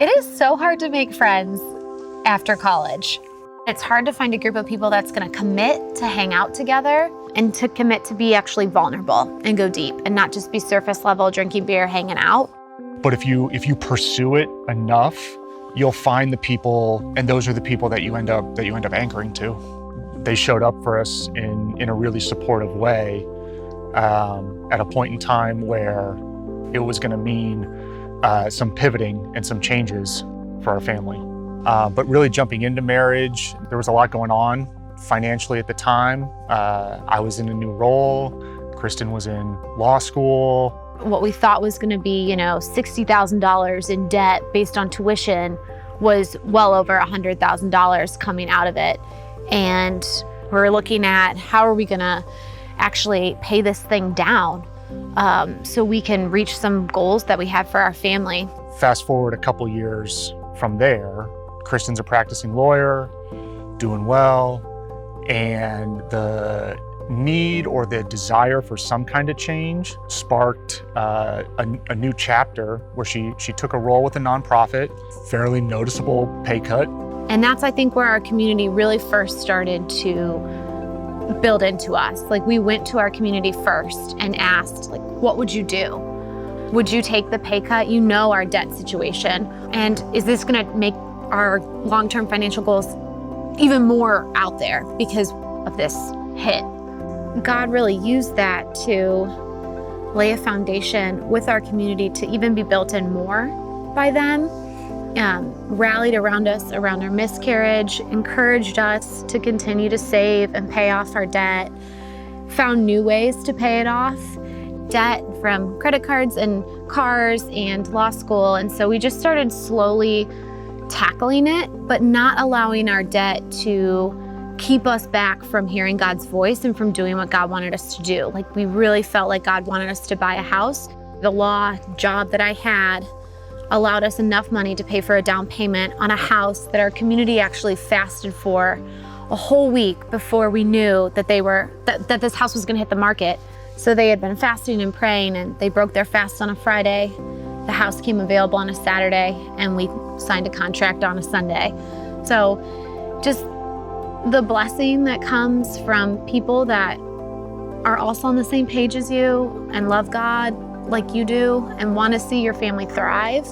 It is so hard to make friends after college. It's hard to find a group of people that's going to commit to hang out together and to commit to be actually vulnerable and go deep and not just be surface level, drinking beer, hanging out. But if you pursue it enough, you'll find the people, and those are the people that you end up anchoring to. They showed up for us in a really supportive way at a point in time where it was going to mean some pivoting and some changes for our family. But really jumping into marriage, there was a lot going on financially at the time. I was in a new role. Cristin was in law school. What we thought was going to be, $60,000 in debt based on tuition was well over $100,000 coming out of it. And we're looking at how are we going to actually pay this thing down so we can reach some goals that we have for our family. Fast forward a couple years from there, Cristin's a practicing lawyer, doing well, and the need or the desire for some kind of change sparked a new chapter where she took a role with a nonprofit, fairly noticeable pay cut. And that's, I think, where our community really first started to build into us. Like, we went to our community first and asked, what would you do? Would you take the pay cut? You know our debt situation. And is this gonna make our long-term financial goals even more out there because of this hit? God really used that to lay a foundation with our community to even be built in more by them. Rallied around us around our miscarriage, encouraged us to continue to save and pay off our debt, found new ways to pay it off, debt from credit cards and cars and law school. And so we just started slowly tackling it, but not allowing our debt to keep us back from hearing God's voice and from doing what God wanted us to do. We really felt like God wanted us to buy a house. The law job that I had allowed us enough money to pay for a down payment on a house that our community actually fasted for a whole week before we knew that that this house was going to hit the market. So they had been fasting and praying, and they broke their fast on a Friday. The house came available on a Saturday, and we signed a contract on a Sunday. So just the blessing that comes from people that are also on the same page as you and love God like you do and want to see your family thrive.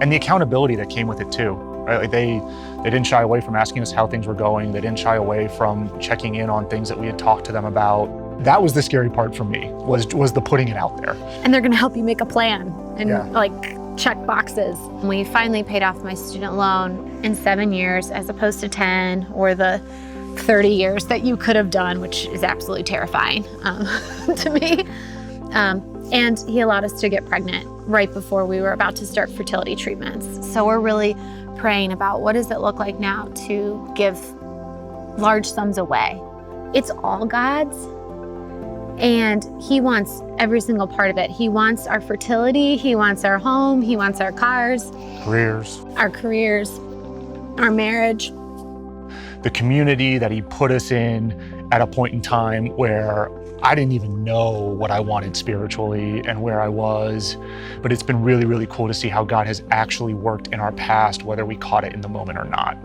And the accountability that came with it too, right? They didn't shy away from asking us how things were going. They didn't shy away from checking in on things that we had talked to them about. That was the scary part for me, was the putting it out there. And they're gonna help you make a plan and check boxes. We finally paid off my student loan in 7 years as opposed to 10 or the 30 years that you could have done, which is absolutely terrifying to me. And he allowed us to get pregnant right before we were about to start fertility treatments. So we're really praying about what does it look like now to give large sums away. It's all God's, and he wants every single part of it. He wants our fertility, he wants our home, he wants our cars, our careers, our marriage. The community that he put us in at a point in time where I didn't even know what I wanted spiritually and where I was, but it's been really, really cool to see how God has actually worked in our past, whether we caught it in the moment or not.